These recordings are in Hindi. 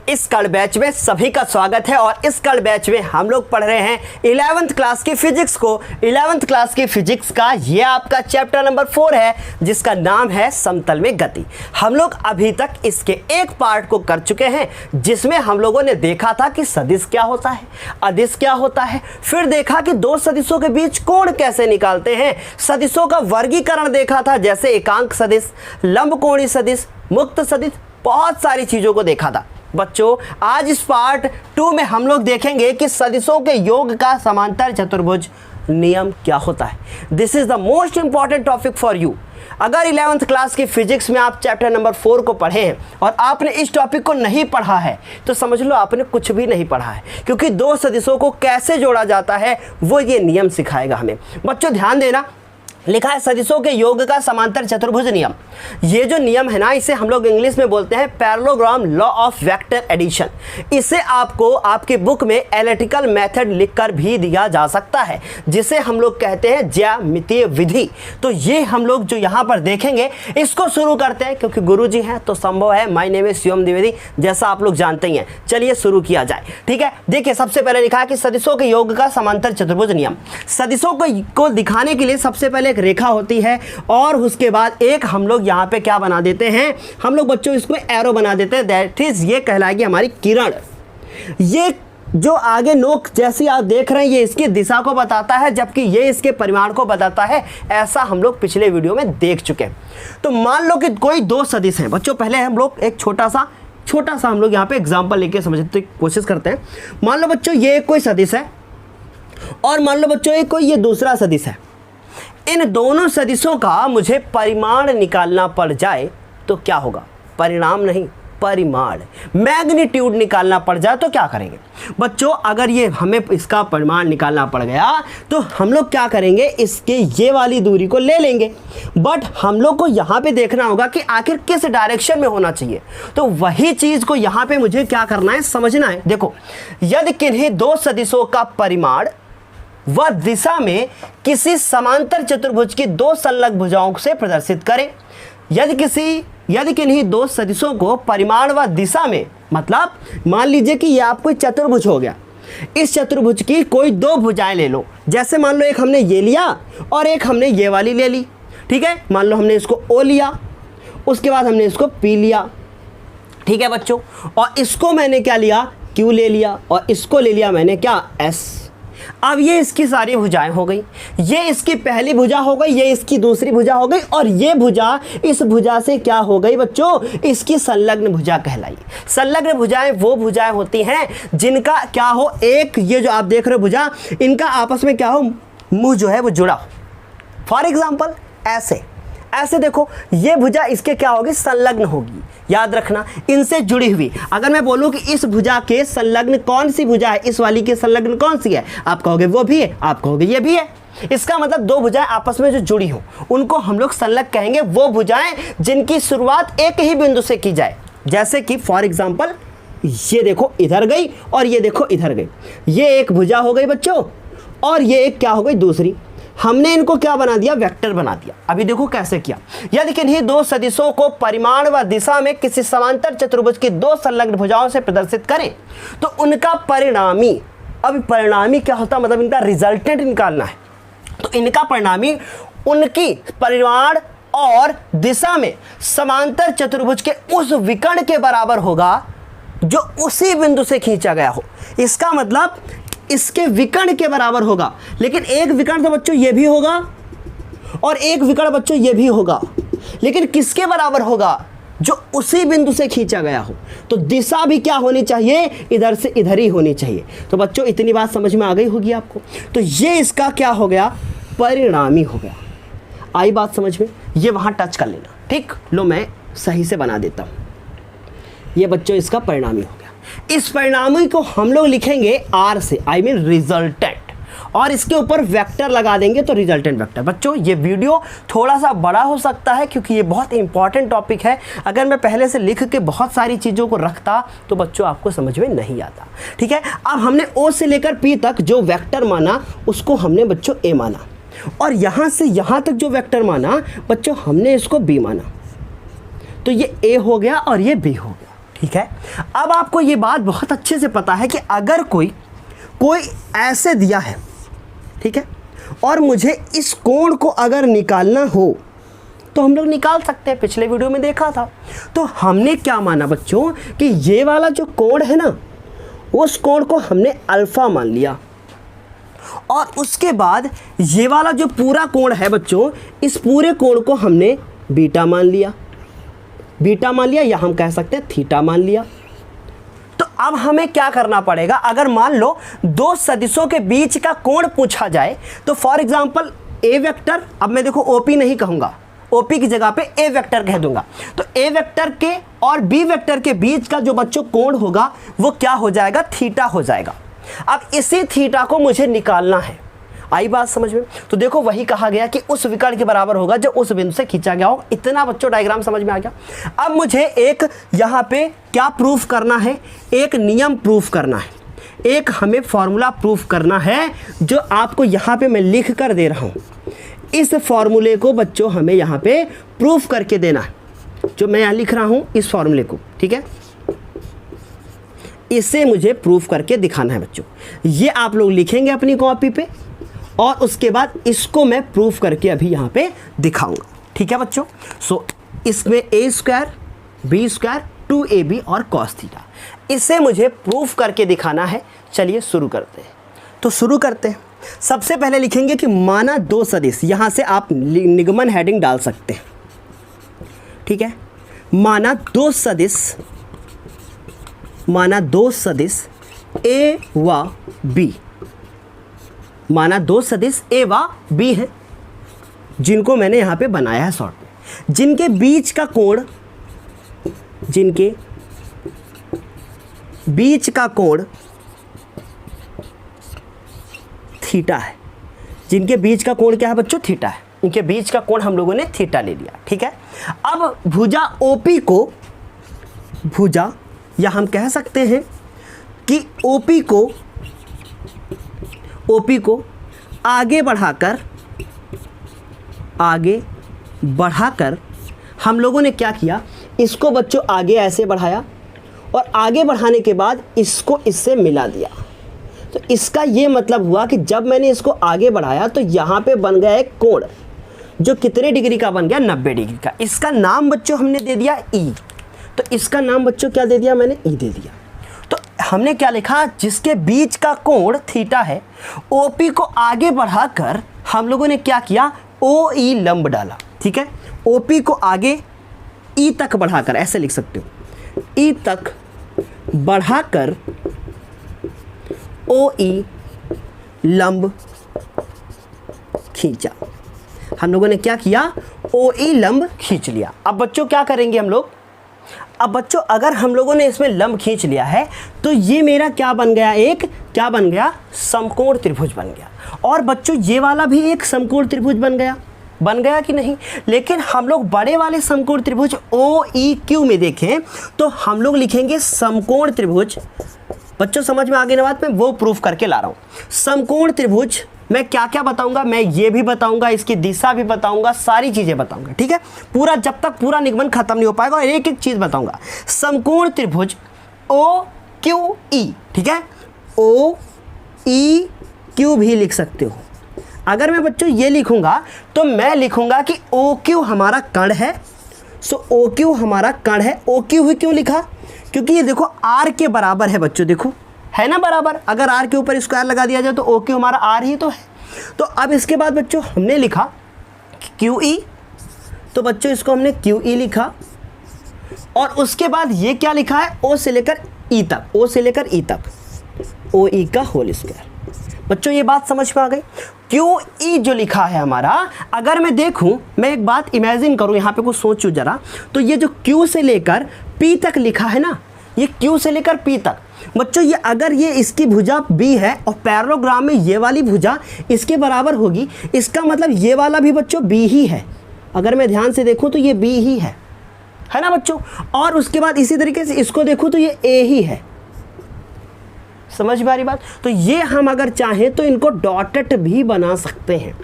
इस कल बैच में सभी का स्वागत है और इस कल बैच में हम लोग पढ़ रहे हैं 11th क्लास की फिजिक्स को। 11th क्लास की फिजिक्स का ये आपका चैप्टर नंबर 4 है जिसका नाम है समतल में गति। हम लोग अभी तक इसके एक पार्ट को कर चुके हैं जिसमें हम लोगों ने देखा था कि सदिश क्या होता है, अदिश क्या होता है, फिर देखा कि दो सदिशों के बीच कोण कैसे निकालते हैं, सदिशों का वर्गीकरण देखा था जैसे एकांक सदिश, लंबकोणीय सदिश, मुक्त सदिश, बहुत सारी चीजों को देखा था। बच्चों आज इस पार्ट 2 में हम लोग देखेंगे कि सदिशों के योग का समांतर चतुर्भुज नियम क्या होता है। This is the most important topic for you. अगर 11th क्लास की फिजिक्स में आप चैप्टर नंबर 4 को पढ़े हैं और आपने इस टॉपिक को नहीं पढ़ा है तो समझ लो आपने कुछ भी नहीं पढ़ा है, क्योंकि दो सदिशों को कैसे जोड़ा जाता है वो ये नियम सिखाएगा हमें। बच्चों ध्यान देना, लिखा है सदिशों के योग का समांतर चतुर्भुज नियम। ये जो नियम है ना, इसे हम लोग इंग्लिश में बोलते हैं parallelogram law of vector addition. इसे आपको आपके बुक में एनालिटिकल मेथड लिखकर भी दिया जा सकता है जिसे हम लोग कहते हैं ज्यामितीय विधि। तो ये हम लोग जो यहाँ पर देखेंगे इसको शुरू करते हैं, क्योंकि गुरुजी हैं तो संभव है। My name is Shivam Dwivedi, जैसा आप लोग जानते ही हैं। चलिए शुरू किया जाए, ठीक है। देखिए सबसे पहले लिखा है कि सदिशों के योग का समांतर चतुर्भुज नियम। सदिशों को दिखाने के लिए सबसे पहले रेखा होती है और उसके बाद एक हम लोग यहाँ पे क्या बना देते हैं, हम लोग बच्चों इसको एरो बना देते हैं, दैट इज ये कहलाएगी हमारी किरण। ये जो आगे नोक जैसी आप देख रहे हैं ये इसकी दिशा को बताता है, जबकि ये इसके परिमाण को बताता है। ऐसा हम लोग पिछले वीडियो में देख चुके हैं। तो मान लो कि कोई दो सदिश हैं बच्चों। पहले हम लोग एक छोटा सा हम लोग यहाँ पे एग्जाम्पल लेके समझने की कोशिश करते हैं। मान लो बच्चों ये कोई सदिश है और मान लो बच्चों कोई ये दूसरा सदिश है। इन दोनों सदिशों का मुझे परिमाण निकालना पड़ जाए तो क्या होगा? परिणाम नहीं, परिमाण, मैग्नीट्यूड निकालना पड़ जाए तो क्या करेंगे बच्चों? अगर ये हमें इसका परिमाण निकालना पड़ गया तो हम लोग क्या करेंगे, इसके ये वाली दूरी को ले लेंगे। बट हम लोग को यहाँ पे देखना होगा कि आखिर किस डायरेक्शन में होना चाहिए। तो वही चीज को यहाँ पे मुझे क्या करना है, समझना है। देखो, यदि किन्हीं दो सदिशों का परिमाण वह दिशा में किसी समांतर चतुर्भुज की दो संलग्न भुजाओं से प्रदर्शित करें। यदि किन्हीं दो सदिशों को परिमाण व दिशा में, मतलब मान लीजिए कि यह आपको चतुर्भुज हो गया, इस चतुर्भुज की कोई दो भुजाएं ले लो। जैसे मान लो एक हमने ये लिया और एक हमने ये वाली ले ली, ठीक है। मान लो हमने इसको O लिया, उसके बाद हमने इसको P लिया, ठीक है बच्चों। और इसको मैंने क्या लिया, Q ले लिया, और इसको ले लिया मैंने क्या, S। अब ये इसकी सारी भुजाएं हो गई। ये इसकी पहली भुजा हो गई, ये इसकी दूसरी भुजा हो गई, और ये भुजा इस भुजा से क्या हो गई बच्चों, इसकी संलग्न भुजा कहलाई। संलग्न भुजाएं वो भुजाएं होती हैं जिनका क्या हो, एक ये जो आप देख रहे हो भुजा, इनका आपस में क्या हो, मुंह जो है वो जुड़ा हो। फॉर एग्जाम्पल ऐसे देखो, ये भुजा इसके क्या होगी, संलग्न होगी। याद रखना, इनसे जुड़ी हुई। अगर मैं बोलूं कि इस भुजा के संलग्न कौन सी भुजा है, इस वाली के संलग्न कौन सी है, आप कहोगे वो भी है, आप कहोगे ये भी है। इसका मतलब दो भुजाएं आपस में जो जुड़ी हो उनको हम लोग संलग्न कहेंगे। वो भुजाएं जिनकी शुरुआत एक ही बिंदु से की जाए। जैसे कि फॉर एग्जाम्पल ये देखो इधर गई और ये देखो इधर गई, ये एक भुजा हो गई बच्चों, और ये एक क्या हो गई, दूसरी। हमने इनको क्या बना दिया, वेक्टर बना दिया। अभी देखो कैसे किया। यदि किन्हीं दो सदिशों को परिमाण व दिशा में किसी समांतर चतुर्भुज की दो संलग्न भुजाओं से प्रदर्शित करें तो उनका परिणामी, अब परिणामी क्या होता है, मतलब इनका रिजल्टेंट निकालना है। तो इनका परिणामी उनकी परिमाण और दिशा में समांतर चतुर्भुज के उस विकर्ण के बराबर होगा जो उसी बिंदु से खींचा गया हो। इसका मतलब इसके विकर्ण के बराबर होगा। लेकिन एक विकर्ण तो बच्चों ये भी होगा और एक विकर्ण बच्चों ये भी होगा, लेकिन किसके बराबर होगा, जो उसी बिंदु से खींचा गया हो। तो दिशा भी क्या होनी चाहिए, इधर से इधर ही होनी चाहिए। तो बच्चों इतनी बात समझ में आ गई होगी आपको। तो ये इसका क्या हो गया, परिणामी हो गया। आई बात समझ में, ये वहां टच कर लेना, ठीक। लो मैं सही से बना देता हूं। ये बच्चों इसका परिणामी हो गया। इस परिणामी को हम लोग लिखेंगे R से, आई मीन रिजल्टेंट, और इसके ऊपर वेक्टर लगा देंगे तो रिजल्टेंट वेक्टर। बच्चों ये वीडियो थोड़ा सा बड़ा हो सकता है क्योंकि ये बहुत इंपॉर्टेंट टॉपिक है। अगर मैं पहले से लिख के बहुत सारी चीज़ों को रखता तो बच्चों आपको समझ में नहीं आता, ठीक है। अब हमने O से लेकर P तक जो वेक्टर माना उसको हमने बच्चों A माना, और यहाँ से यहाँ तक जो वेक्टर माना बच्चों हमने इसको B माना। तो ये A हो गया और ये B हो गया। ठीक है। अब आपको ये बात बहुत अच्छे से पता है कि अगर कोई ऐसे दिया है, ठीक है, और मुझे इस कोण को अगर निकालना हो तो हम लोग निकाल सकते हैं, पिछले वीडियो में देखा था। तो हमने क्या माना बच्चों कि ये वाला जो कोण है ना, उस कोण को हमने अल्फा मान लिया, और उसके बाद ये वाला जो पूरा कोण है बच्चों, इस पूरे कोण को हमने बीटा मान लिया, या हम कह सकते हैं थीटा मान लिया। तो अब हमें क्या करना पड़ेगा, अगर मान लो दो सदिशों के बीच का कोण पूछा जाए, तो फॉर एग्जांपल ए वेक्टर, अब मैं देखो ओपी नहीं कहूंगा, ओपी की जगह पे ए वेक्टर कह दूंगा, तो ए वेक्टर के और बी वेक्टर के बीच का जो बच्चों कोण होगा वो क्या हो जाएगा, थीटा हो जाएगा। अब इसी थीटा को मुझे निकालना है, आई बात समझ में। तो देखो वही कहा गया कि उस विकर्ण के बराबर होगा जो उस बिंदु से खींचा गया हो। इतना बच्चों डायग्राम समझ में आ गया। अब मुझे एक यहाँ पे क्या प्रूफ करना है, एक नियम प्रूफ करना है, एक हमें फॉर्मूला प्रूफ करना है, जो आपको यहाँ पे मैं लिख कर दे रहा हूँ। इस फॉर्मूले को बच्चों हमें यहाँ पे प्रूफ करके देना है, जो मैं यहाँ लिख रहा हूँ इस फॉर्मूले को, ठीक है, इसे मुझे प्रूफ करके दिखाना है बच्चों। ये आप लोग लिखेंगे अपनी कॉपी पे, और उसके बाद इसको मैं प्रूफ करके अभी यहाँ पे दिखाऊंगा, ठीक है बच्चों। सो इसमें a square b square 2ab और cos थीटा, इसे मुझे प्रूफ करके दिखाना है। चलिए शुरू करते हैं। तो शुरू करते हैं। सबसे पहले लिखेंगे कि माना दो सदिश, यहाँ से आप निगमन हेडिंग डाल सकते हैं, ठीक है। माना दो सदिश a व b, माना दो सदिश a व b है, जिनको मैंने यहाँ पे बनाया है शॉर्ट में, जिनके बीच का कोण थीटा है। जिनके बीच का कोण क्या है बच्चों, थीटा है। इनके बीच का कोण हम लोगों ने थीटा ले लिया, ठीक है। अब भुजा OP को, या हम कह सकते हैं कि OP को आगे बढ़ाकर हम लोगों ने क्या किया, इसको बच्चों आगे ऐसे बढ़ाया, और आगे बढ़ाने के बाद इसको इससे मिला दिया। तो इसका ये मतलब हुआ कि जब मैंने इसको आगे बढ़ाया तो यहाँ पे बन गया एक कोण, जो कितने डिग्री का बन गया, 90 डिग्री का। इसका नाम बच्चों हमने दे दिया E। तो इसका नाम बच्चों क्या दे दिया मैंने, E दे दिया। तो हमने क्या लिखा, जिसके बीच का कोण थीटा है, OP को आगे बढ़ाकर हम लोगों ने क्या किया, OE लंब डाला, ठीक है। OP को आगे E तक बढ़ाकर, ऐसे लिख सकते हो, E तक बढ़ाकर OE लंब खींचा। हम लोगों ने क्या किया, OE लंब खींच लिया। अब बच्चों क्या करेंगे हम लोग, अब बच्चों अगर हम लोगों ने इसमें लंब खींच लिया है तो ये मेरा क्या बन गया, समकोण त्रिभुज बन गया। और बच्चों ये वाला भी एक समकोण त्रिभुज बन गया कि नहीं। लेकिन हम लोग बड़े वाले समकोण त्रिभुज OEQ में देखें तो हम लोग लिखेंगे समकोण त्रिभुज। बच्चों समझ में आ गई ना बात, मैं वो प्रूफ करके ला रहा हूँ। समकोण त्रिभुज मैं क्या क्या बताऊंगा, मैं ये भी बताऊंगा, इसकी दिशा भी बताऊंगा, सारी चीजें बताऊंगा, ठीक है। पूरा जब तक पूरा निगमन खत्म नहीं हो पाएगा, और एक एक चीज बताऊंगा। समकोण त्रिभुज OQE, ठीक है, OEQ भी लिख सकते हो। अगर मैं बच्चों ये लिखूंगा तो मैं लिखूंगा कि OQ हमारा कण है। सो OQ हमारा कण है। OQ क्यों लिखा, क्योंकि ये देखो R के बराबर है बच्चों, देखो है ना बराबर। अगर R के ऊपर स्क्वायर लगा दिया जाए तो OQ हमारा R ही तो है। तो अब इसके बाद बच्चों हमने लिखा QE, तो बच्चों इसको हमने QE लिखा, और उसके बाद ये क्या लिखा है, O से लेकर E तक, OE का होल स्क्वायर। बच्चों ये बात समझ में आ गई। QE जो लिखा है हमारा, अगर मैं देखूं, मैं एक बात इमेजिन करूं, यहाँ पे कुछ सोचूं जरा, तो ये जो Q से लेकर P तक लिखा है ना, ये Q से लेकर P तक बच्चों, ये अगर ये इसकी भुजा B है और पैरेललोग्राम में ये वाली भुजा इसके बराबर होगी, इसका मतलब ये वाला भी बच्चों B ही है। अगर मैं ध्यान से देखूं तो ये B ही है ना बच्चों। और उसके बाद इसी तरीके से इसको देखूं तो ये A ही है। समझ में आ रही बात। तो ये हम अगर चाहें तो इनको डॉटेड भी बना सकते हैं।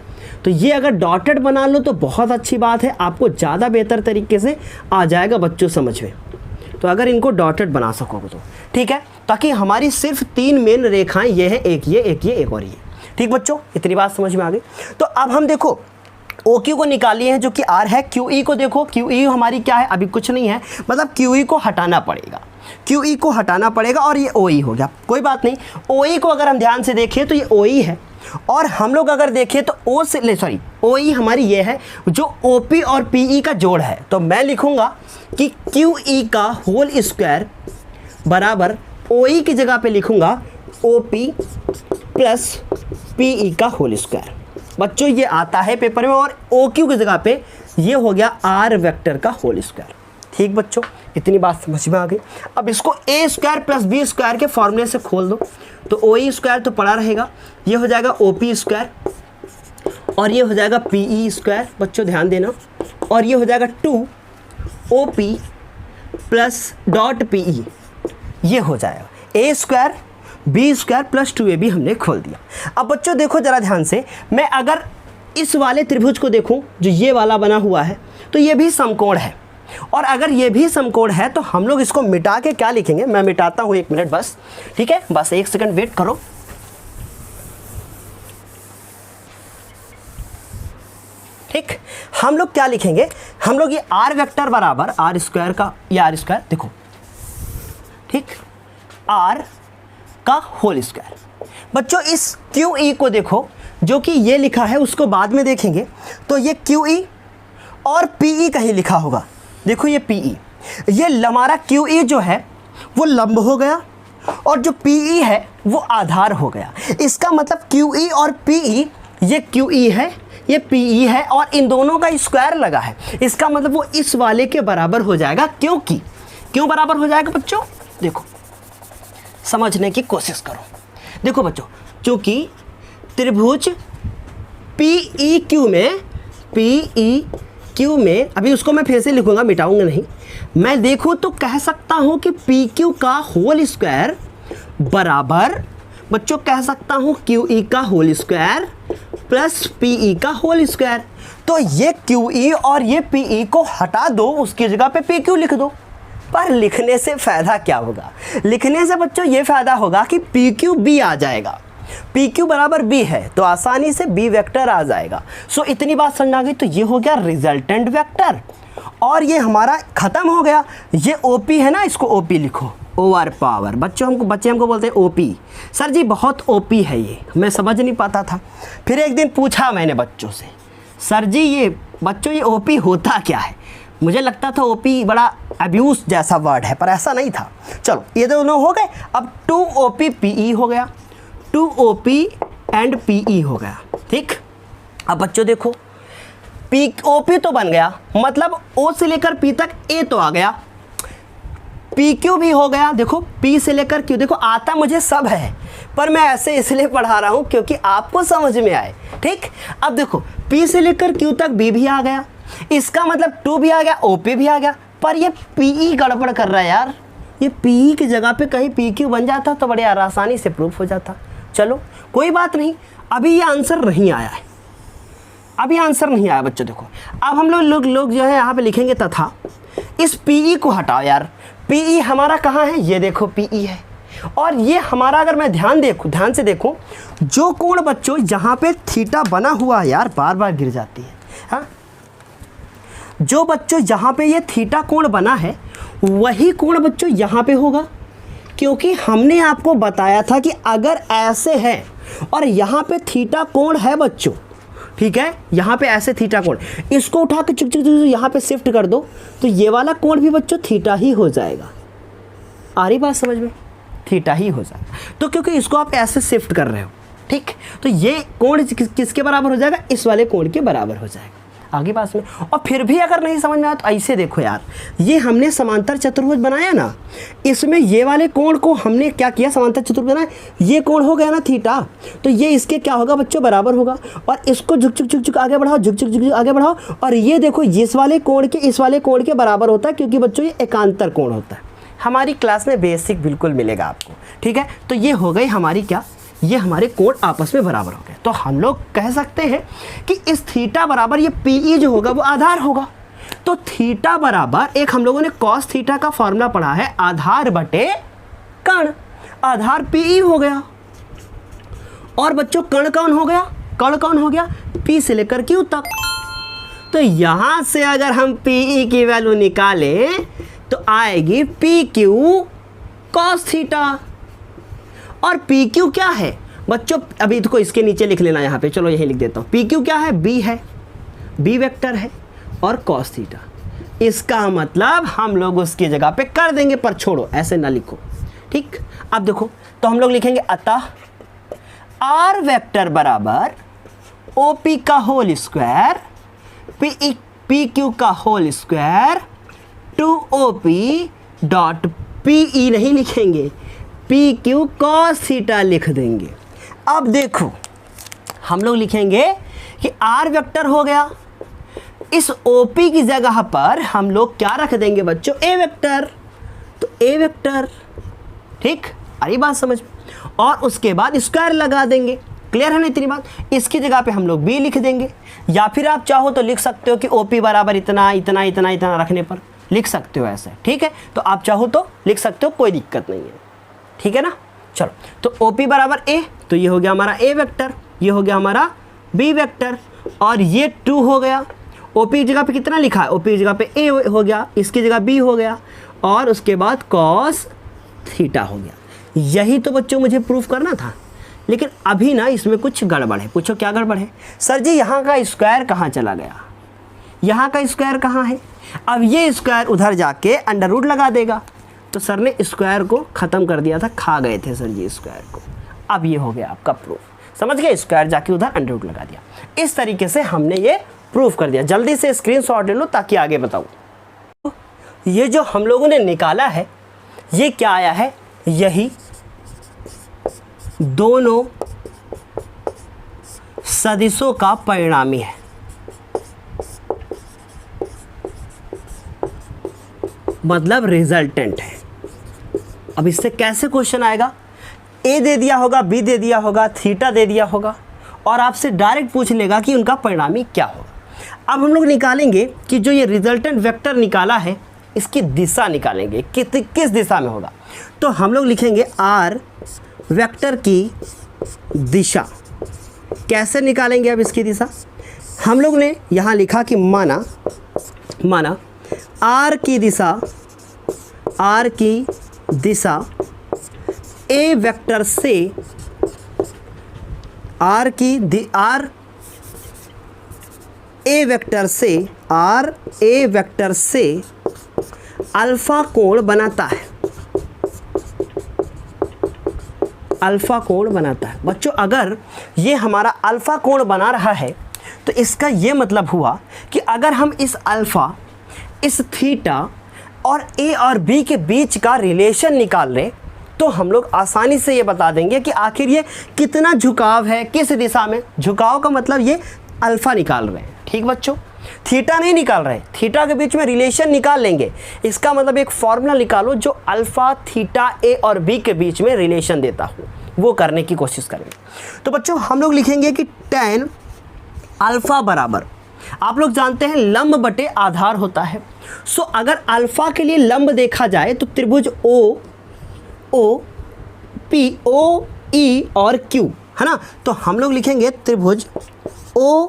तो ये अगर डॉटेड बना लो तो बहुत अच्छी बात है, आपको ज़्यादा बेहतर तरीके से आ जाएगा बच्चों समझ में, तो अगर इनको डॉटेड बना सकोगे तो ठीक है, ताकि हमारी सिर्फ 3 मेन रेखाएं ये है, एक ये, एक ये, एक और ये। ठीक बच्चों, इतनी बात समझ में आ गई। तो अब हम देखो OQ को निकालिए हैं जो कि R है। QE को देखो, QE हमारी क्या है, अभी कुछ नहीं है, मतलब QE को हटाना पड़ेगा, QE को हटाना पड़ेगा और ये OE हो गया। कोई बात नहीं, OE को अगर हम ध्यान से देखें तो ये OE है, और हम लोग अगर देखें तो OE हमारी ये है जो OP और PE का जोड़ है। तो मैं लिखूंगा कि QE का होल स्क्वायर बराबर OE की जगह पे लिखूंगा OP प्लस PE का होल स्क्वायर। बच्चों ये आता है पेपर में, और OQ की जगह पे ये हो गया R वेक्टर का होल स्क्वायर। ठीक बच्चों, इतनी बात समझ में आ गई। अब इसको A square plus B square के फॉर्मूले से खोल दो, तो OE स्क्वायर तो पड़ा रहेगा, ये हो जाएगा OP स्क्वायर, और ये हो जाएगा PE स्क्वायर, बच्चों ध्यान देना, और ये हो जाएगा 2OP प्लस डॉट PE, ये हो जाएगा A square B square plus 2AB हमने खोल दिया। अब बच्चों देखो जरा ध्यान से, मैं अगर इस वाले त्रिभुज को देखूं जो ये वाला बना हुआ है, तो ये भी समकोण है, और अगर ये भी समकोण है तो हम लोग इसको मिटा के क्या लिखेंगे, मैं मिटाता हूं 1 मिनट बस, ठीक है, बस 1 सेकंड वेट करो। ठीक, हम लोग क्या लिखेंगे, हम लोग ये R वेक्टर बराबर R स्क्वायर का, ये R स्क्वायर देखो, ठीक, R का होल स्क्वायर। बच्चों इस QE को देखो जो कि ये लिखा है, उसको बाद में देखेंगे, तो ये QE और PE कहीं लिखा होगा, देखो ये PE, ये हमारा QE जो है वो लंब हो गया, और जो PE है वो आधार हो गया। इसका मतलब QE और PE, ये QE है, ये PE है, और इन दोनों का स्क्वायर लगा है, इसका मतलब वो इस वाले के बराबर हो जाएगा। क्यों बराबर हो जाएगा बच्चों, देखो समझने की कोशिश करो। देखो बच्चों, चूंकि त्रिभुज PEQ में, अभी उसको मैं फिर से लिखूंगा, मिटाऊंगा नहीं, मैं देखूं तो कह सकता हूं कि PQ का होल स्क्वायर बराबर, बच्चों कह सकता हूं QE का होल स्क्वायर प्लस PE का होल स्क्वायर। तो ये QE और ये PE को हटा दो, उसकी जगह पे PQ लिख दो। पर लिखने से फ़ायदा क्या होगा, लिखने से बच्चों ये फ़ायदा होगा कि PQ B आ जाएगा, PQ बराबर B है तो आसानी से B वेक्टर आ जाएगा। सो इतनी बात समझ आ गई। तो ये हो गया रिजल्टेंट वेक्टर, और ये हमारा ख़त्म हो गया। ये OP है ना, इसको OP लिखो, ओवर पावर। बच्चे हमको बोलते हैं OP, सर जी बहुत OP है ये, मैं समझ नहीं पाता था। फिर एक दिन पूछा मैंने बच्चों से, सर जी ये बच्चों ये OP होता क्या है, मुझे लगता था OP बड़ा अब्यूज़ जैसा वर्ड है, पर ऐसा नहीं था। चलो ये दोनों हो गए, अब 2OP PE हो गया, 2OP एंड PE हो गया। ठीक, अब बच्चों देखो OP तो बन गया, मतलब O से लेकर P तक A तो आ गया, PQ भी हो गया। देखो P से लेकर Q, देखो आता मुझे सब है, पर मैं ऐसे इसलिए पढ़ा रहा हूँ क्योंकि आपको समझ में आए। ठीक, अब देखो P से लेकर Q तक B भी आ गया, इसका मतलब 2 भी आ गया, OP भी आ गया, पर ये PE गड़बड़ कर रहा है यार, ये PE की जगह पे कहीं PQ बन जाता तो बड़े आसानी से प्रूफ हो जाता। चलो कोई बात नहीं, अभी ये आंसर नहीं आया है, अभी आंसर नहीं आया बच्चों। देखो अब हम लोग जो है यहाँ पे लिखेंगे तथा इस PE को हटाओ यार, PE हमारा कहाँ है, ये देखो PE है, और ये हमारा अगर मैं ध्यान से देखूं, जो कोण बच्चों यहाँ पे थीटा बना हुआ है यार, बार बार गिर जाती है, हाँ, जो बच्चों यहाँ पे ये थीटा कोण बना है वही कोण बच्चों यहाँ पे होगा, क्योंकि हमने आपको बताया था कि अगर ऐसे है और यहाँ पे थीटा कोण है बच्चों, ठीक है, यहाँ पे ऐसे थीटा कोण, इसको उठा के चुक यहाँ पे शिफ्ट कर दो तो ये वाला कोण भी बच्चों थीटा ही हो जाएगा। आ रही बात समझ में, थीटा ही हो जाएगा। तो क्योंकि इसको आप ऐसे शिफ्ट कर रहे हो, ठीक, तो ये कोण किसके बराबर हो जाएगा, इस वाले कोण के बराबर हो जाएगा। आगे बात में, और फिर भी अगर नहीं समझ में आया तो ऐसे देखो यार, ये हमने समांतर चतुर्भुज बनाया ना, इसमें ये वाले कोण को हमने क्या किया, समांतर चतुर्भुज बनाया, ये कोण हो गया ना थीटा, तो ये इसके क्या होगा बच्चों, बराबर होगा, और इसको झुक आगे बढ़ाओ, झुक आगे बढ़ाओ, और ये देखो इस वाले कोण के इस वाले कोण के बराबर होता है, क्योंकि बच्चों ये एकांतर कोण होता है। हमारी क्लास में बेसिक बिल्कुल मिलेगा आपको, ठीक है। तो ये हो गई हमारी क्या, ये हमारे कोण आपस में बराबर हो गए। तो हम लोग कह सकते हैं कि इस थीटा बराबर ये PE जो होगा वो आधार होगा, तो थीटा बराबर एक हम लोगों ने कॉस थीटा का फॉर्मूला पढ़ा है, आधार बटे कण। आधार पीई हो गया और बच्चों कण कौन हो गया? कण कौन हो गया? पी से लेकर क्यू तक। तो यहां से अगर हम पीई की वैल्यू निकालें तो आएगी पी क्यू कॉस थीटा। और पी क्यू क्या है बच्चों? अभी इसको इसके नीचे लिख लेना यहाँ पे, चलो यही लिख देता हूँ। पी क्यू क्या है? बी है, बी वेक्टर है और कॉस थीटा। इसका मतलब हम लोग उसकी जगह पे कर देंगे, पर छोड़ो ऐसे ना लिखो, ठीक। अब देखो तो हम लोग लिखेंगे अतः आर वेक्टर बराबर ओ पी का होल स्क्वायर पी क्यू का whole square two O P dot P E नहीं लिखेंगे, पी क्यू कॉस थीटा लिख देंगे। अब देखो हम लोग लिखेंगे कि आर वेक्टर हो गया, इस ओपी की जगह पर हम लोग क्या रख देंगे बच्चों? ए वेक्टर। तो ए वेक्टर, ठीक, अरे बात समझ में। और उसके बाद स्क्वायर लगा देंगे। क्लियर है ना इतनी बात? इसकी जगह पे हम लोग बी लिख देंगे, या फिर आप चाहो तो लिख सकते हो कि ओपी बराबर इतना इतना इतना इतना रखने पर लिख सकते हो ऐसे, ठीक है। तो आप चाहो तो लिख सकते हो, कोई दिक्कत नहीं है, ठीक है ना। चलो तो ओपी बराबर ए, तो ये हो गया हमारा ए वेक्टर, ये हो गया हमारा बी वेक्टर, और ये 2 हो गया। ओपी की जगह पे कितना लिखा है? ओपी की जगह पे ए हो गया, इसकी जगह बी हो गया, और उसके बाद कॉस थीटा हो गया। यही तो बच्चों मुझे प्रूफ करना था, लेकिन अभी ना इसमें कुछ गड़बड़ है। पूछो क्या गड़बड़ है? सर जी यहाँ का स्क्वायर कहाँ चला गया? यहाँ का स्क्वायर कहाँ है? अब ये स्क्वायर उधर जाके अंडर रूट लगा देगा। तो सर ने स्क्वायर को ख़त्म कर दिया था, खा गए थे सर जी स्क्वायर को। अब ये हो गया आपका प्रूफ, समझ गए? स्क्वायर जाके उधर अंडर रूट लगा दिया। इस तरीके से हमने ये प्रूफ कर दिया। जल्दी से स्क्रीनशॉट ले लो ताकि आगे बताऊँ। ये जो हम लोगों ने निकाला है ये क्या आया है? यही दोनों सदिशों का परिणामी है। मतलब रिजल्टेंट है। अब इससे कैसे क्वेश्चन आएगा? ए दे दिया होगा, बी दे दिया होगा, थीटा दे दिया होगा, और आपसे डायरेक्ट पूछ लेगा कि उनका परिणामी क्या होगा। अब हम लोग निकालेंगे कि जो ये रिजल्टेंट वेक्टर निकाला है इसकी दिशा निकालेंगे, किस दिशा में होगा। तो हम लोग लिखेंगे आर वेक्टर की दिशा। कैसे निकालेंगे अब इसकी दिशा? हम लोग ने यहाँ लिखा कि माना आर की दिशा ए वेक्टर से आर ए वेक्टर से अल्फा कोण बनाता है। अल्फा कोण बनाता है बच्चों। अगर ये हमारा अल्फा कोण बना रहा है तो इसका ये मतलब हुआ कि अगर हम इस अल्फा, इस थीटा और ए और बी के बीच का रिलेशन निकाल लें तो हम लोग आसानी से ये बता देंगे कि आखिर ये कितना झुकाव है, किस दिशा में। झुकाव का मतलब ये अल्फा निकाल रहे हैं, ठीक बच्चों, थीटा नहीं निकाल रहे। थीटा के बीच में रिलेशन निकाल लेंगे। इसका मतलब एक फॉर्मूला निकालो जो अल्फा थीटा ए और बी के बीच में रिलेशन देता हो, वो करने की कोशिश करेंगे। तो बच्चों हम लोग लिखेंगे कि tan अल्फा बराबर, आप लोग जानते हैं लंब बटे आधार होता है। सो अगर अल्फा के लिए लंब देखा जाए तो त्रिभुज ओ पी ओ ई और क्यू है ना। तो हम लोग लिखेंगे त्रिभुज ओ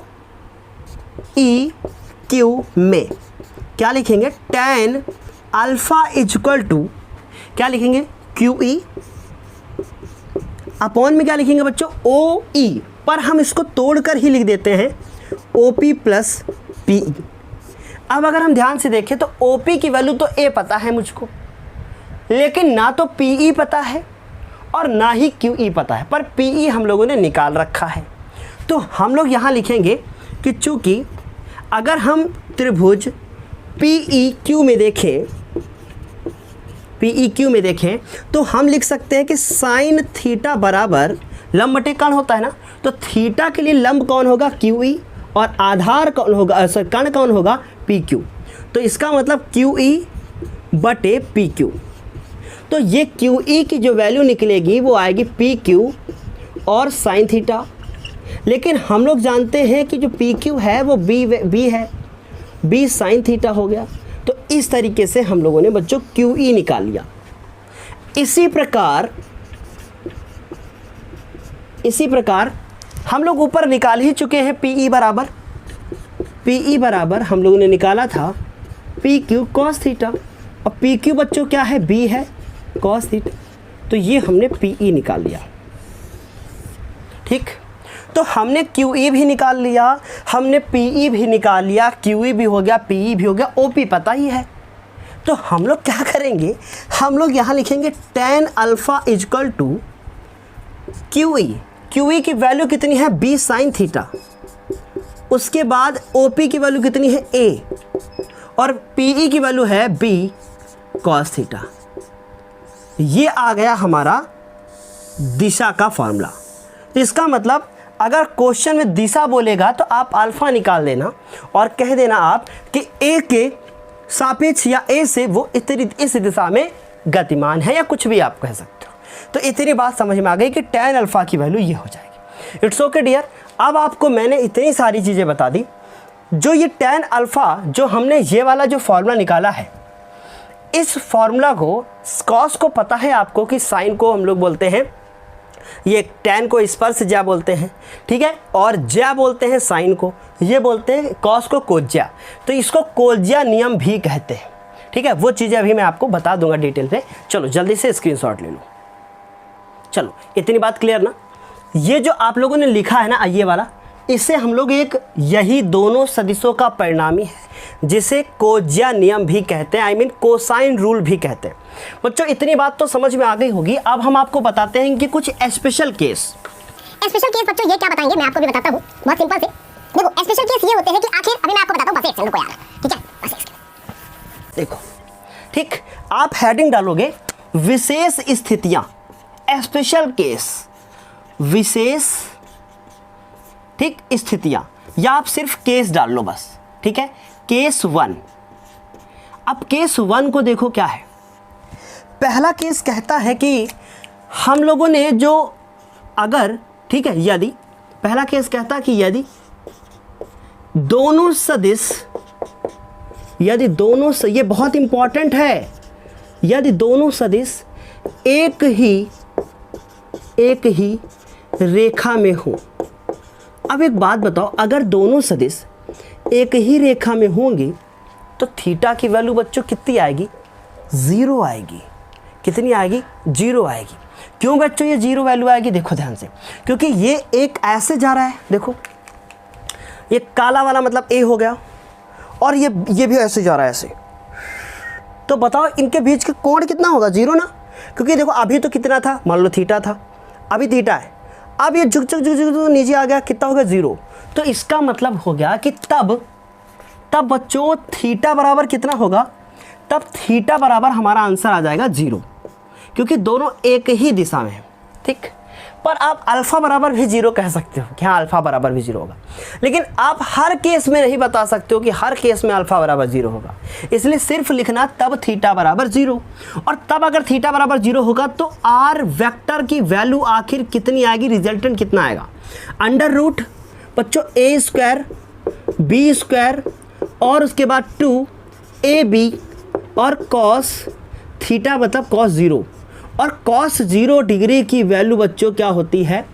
ई क्यू में क्या लिखेंगे? tan अल्फा इजक्वल टू क्या लिखेंगे? क्यू ई अपॉन में क्या लिखेंगे बच्चों? ओ ई, पर हम इसको तोड़कर ही लिख देते हैं O P plus P E. अब अगर हम ध्यान से देखें तो ओ पी की वैल्यू तो ए पता है मुझको, लेकिन ना तो पी ई पता है और ना ही क्यू ई पता है, पर पी ई हम लोगों ने निकाल रखा है। तो हम लोग यहाँ लिखेंगे कि चूँकि अगर हम त्रिभुज पी ई क्यू में देखें तो हम लिख सकते हैं कि साइन थीटा बराबर लंब बटे कण होता है ना। तो थीटा के लिए लंब कौन होगा? क्यू ई, और आधार कौन होगा? कण कौन होगा? P Q. तो इसका मतलब क्यू ई बटे पी क्यू। तो ये क्यू ई की जो वैल्यू निकलेगी वो आएगी पी क्यू और साइन थीटा। लेकिन हम लोग जानते हैं कि जो पी क्यू है वो बी है, बी साइन थीटा हो गया। तो इस तरीके से हम लोगों ने बच्चों क्यू ई निकाल लिया। इसी प्रकार हम लोग ऊपर निकाल ही चुके हैं पीई बराबर हम लोगों ने निकाला था पी क्यू कॉस थीटा, और पी क्यू बच्चों क्या है, बी है कॉस थीटा। तो ये हमने पीई निकाल लिया। ठीक, तो हमने क्यू ई भी निकाल लिया, हमने पीई भी निकाल लिया, क्यू ई भी हो गया, पीई भी हो गया, ओपी पता ही है। तो हम लोग क्या करेंगे, हम लोग यहाँ लिखेंगे tan alpha equal to Q E की वैल्यू कितनी है, बी साइन थीटा। उसके बाद ओपी की वैल्यू कितनी है, ए, और पीई की वैल्यू है बी कॉस थीटा। ये आ गया हमारा दिशा का फॉर्मूला। इसका मतलब अगर क्वेश्चन में दिशा बोलेगा तो आप अल्फा निकाल देना और कह देना आप कि ए के सापेक्ष या ए से वो इस दिशा में गतिमान है, या कुछ भी आप कह सकते हो। तो इतनी बात समझ में आ गई कि tan अल्फ़ा की वैल्यू ये हो जाएगी। It's okay dear. अब आपको मैंने इतनी सारी चीज़ें बता दी। जो ये tan अल्फ़ा, जो हमने ये वाला जो फॉर्मूला निकाला है, इस फॉर्मूला को कॉस को पता है आपको कि साइन को हम लोग बोलते हैं, ये tan को स्पर्श ज्या बोलते हैं, ठीक है, और ज्या बोलते हैं साइन को, ये बोलते हैं कॉस को कोज्या। तो इसको कोज्या नियम भी कहते हैं। ठीक है, वो चीज़ें अभी मैं आपको बता दूंगा डिटेल पे। चलो जल्दी से स्क्रीनशॉट ले लो। चलो इतनी बात क्लियर ना। ये जो आप लोगों ने लिखा है ना, ये वाला, इसे हम लोग यही दोनों सदिशों का परिणामी है, जिसे कोज्या नियम भी कहते हैं, आई मीन कोसाइन रूल भी कहते हैं। बच्चों इतनी बात तो समझ में आ गई होगी। अब हम आपको बताते हैं कि कुछ स्पेशल केस बच्चों ये क्या बताएंगे, मैं आपको भी बताता हूँ बहुत सिंपल से। देखो स्पेशल केस ये होते हैं कि आखिर अभी मैं आपको बताता हूँ, बस एक सेकंड को यार, ठीक है, बस एक। देखो ठीक, आप हेडिंग डालोगे विशेष स्थितियाँ, स्पेशल केस, विशेष ठीक स्थितियाँ, या आप सिर्फ केस डाल लो बस। ठीक है, केस 1। अब केस 1 को देखो क्या है। पहला केस कहता है कि हम लोगों ने जो अगर, ठीक है, यदि पहला केस कहता है कि यदि दोनों सदिश, ये बहुत इंपॉर्टेंट है, यदि दोनों सदिश एक ही रेखा में हो। अब एक बात बताओ, अगर दोनों सदिश एक ही रेखा में होंगे तो थीटा की वैल्यू बच्चों कितनी आएगी, 0 आएगी। कितनी आएगी, 0 आएगी। क्यों बच्चों ये 0 वैल्यू आएगी, देखो ध्यान से, क्योंकि ये एक ऐसे जा रहा है, देखो ये काला वाला मतलब ए हो गया, और ये भी ऐसे जा रहा है ऐसे। तो बताओ इनके बीच का कोण कितना होगा, 0 ना, क्योंकि देखो अभी तो कितना था, मान लो थीटा था, अभी थीटा है, अब ये झुक नीचे आ गया, कितना हो गया, 0। तो इसका मतलब हो गया कि तब बच्चों थीटा बराबर कितना होगा, तब थीटा बराबर हमारा आंसर आ जाएगा 0, क्योंकि दोनों एक ही दिशा में है। ठीक, पर आप अल्फ़ा बराबर भी 0 कह सकते हो कि हाँ अल्फ़ा बराबर भी 0 होगा, लेकिन आप हर केस में नहीं बता सकते हो कि हर केस में अल्फ़ा बराबर 0 होगा। इसलिए सिर्फ लिखना तब थीटा बराबर 0, और तब अगर थीटा बराबर 0 होगा तो आर वेक्टर की वैल्यू आखिर कितनी आएगी, रिजल्टेंट कितना आएगा, अंडर रूट बच्चों ए स्क्वायर बी स्क्वायर और उसके बाद 2ab और कॉस थीटा मतलब कॉस 0, और कॉस 0 डिग्री की वैल्यू बच्चों क्या होती है,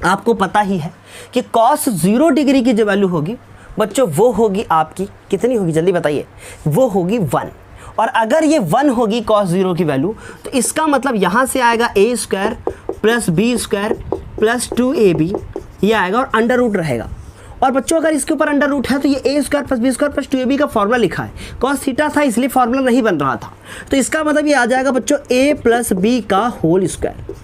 आपको पता ही है कि कॉस 0 डिग्री की जो वैल्यू होगी बच्चों वो होगी आपकी कितनी होगी, जल्दी बताइए, वो होगी 1। और अगर ये 1 होगी कॉस 0 की वैल्यू, तो इसका मतलब यहाँ से आएगा A square plus B square plus 2ab, ये आएगा और अंडर रूट रहेगा। और बच्चों अगर इसके ऊपर अंडर रूट है तो ये A square plus B square plus 2ab का फॉर्मूला लिखा है, कॉस थीटा था इसलिए फॉर्मूला नहीं बन रहा था, तो इसका मतलब ये आ जाएगा बच्चों a प्लस बी का होल स्क्वायर।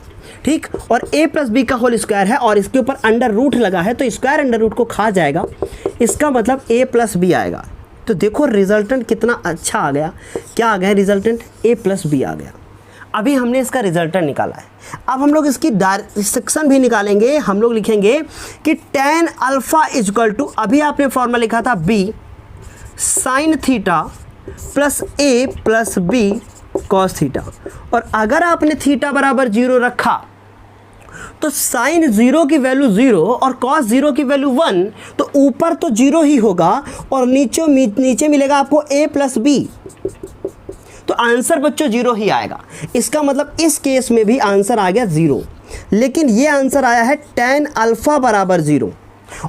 ठीक, और a प्लस बी का होल स्क्वायर है और इसके ऊपर अंडर रूट लगा है, तो स्क्वायर अंडर रूट को खा जाएगा, इसका मतलब a प्लस बी आएगा। तो देखो रिजल्टेंट कितना अच्छा आ गया, क्या आ गया रिजल्टेंट, a प्लस बी आ गया। अभी हमने इसका रिजल्टेंट निकाला है, अब हम लोग इसकी डायरेक्शन भी निकालेंगे। हम लोग लिखेंगे कि tan अल्फ़ा इजकल टू, अभी आपने फॉर्मूला लिखा था b sine theta plus a plus b cos theta, और अगर आपने थीटा बराबर 0 रखा तो साइन 0 की वैल्यू 0 और कॉस 0 की वैल्यू 1, तो ऊपर तो 0 ही होगा और नीचे मिलेगा आपको a प्लस बी, तो आंसर बच्चों 0 ही आएगा। इसका मतलब इस केस में भी आंसर आ गया 0, लेकिन ये आंसर आया है tan अल्फ़ा बराबर 0,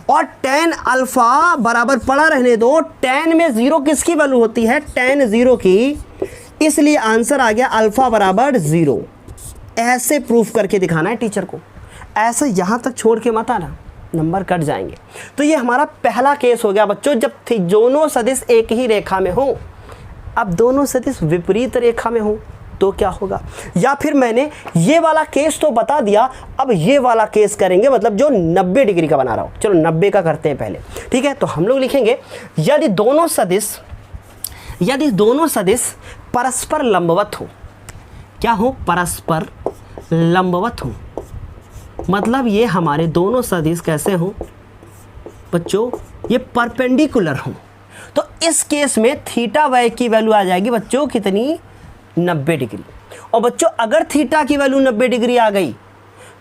और tan अल्फ़ा बराबर पड़ा रहने दो, tan में 0 किसकी वैल्यू होती है, tan 0 की, इसलिए आंसर आ गया अल्फ़ा बराबर 0। ऐसे प्रूफ करके दिखाना है टीचर को, ऐसे यहाँ तक छोड़ के मत आना, नंबर कट जाएंगे। तो ये हमारा पहला केस हो गया बच्चों, जब दोनों सदिश एक ही रेखा में हो। अब दोनों सदिश विपरीत रेखा में हो तो क्या होगा, या फिर मैंने ये वाला केस तो बता दिया, अब ये वाला केस करेंगे, मतलब जो 90 डिग्री का बना रहा हो। चलो 90 का करते हैं पहले, ठीक है। तो हम लोग लिखेंगे यदि दोनों सदिश परस्पर लंबवत हो, क्या हो, परस्पर लंबवत हो, मतलब ये हमारे दोनों सदिश कैसे हो बच्चों, ये परपेंडिकुलर हो। तो इस केस में थीटा वाई की वैल्यू आ जाएगी बच्चों कितनी, 90 डिग्री। और बच्चों अगर थीटा की वैल्यू 90 डिग्री आ गई,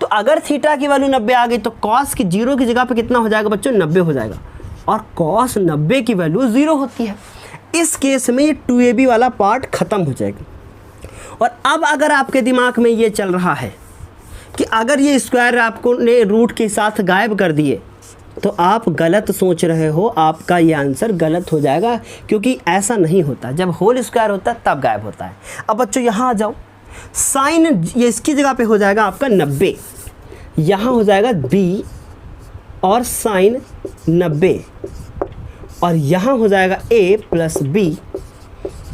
तो अगर थीटा की वैल्यू 90 आ गई तो कॉस की 0 की जगह पे कितना हो जाएगा बच्चों, 90 हो जाएगा, और कॉस 90 की वैल्यू 0 होती है। इस केस में ये 2ab वाला पार्ट खत्म हो जाएगा। और अब अगर आपके दिमाग में ये चल रहा है कि अगर ये स्क्वायर आपको ने रूट के साथ गायब कर दिए, तो आप गलत सोच रहे हो, आपका ये आंसर गलत हो जाएगा, क्योंकि ऐसा नहीं होता। जब होल स्क्वायर होता है तब गायब होता है। अब बच्चों यहाँ आ जाओ, साइन ये इसकी जगह पे हो जाएगा आपका 90, यहाँ हो जाएगा b और साइन 90, और यहाँ हो जाएगा a प्लस बी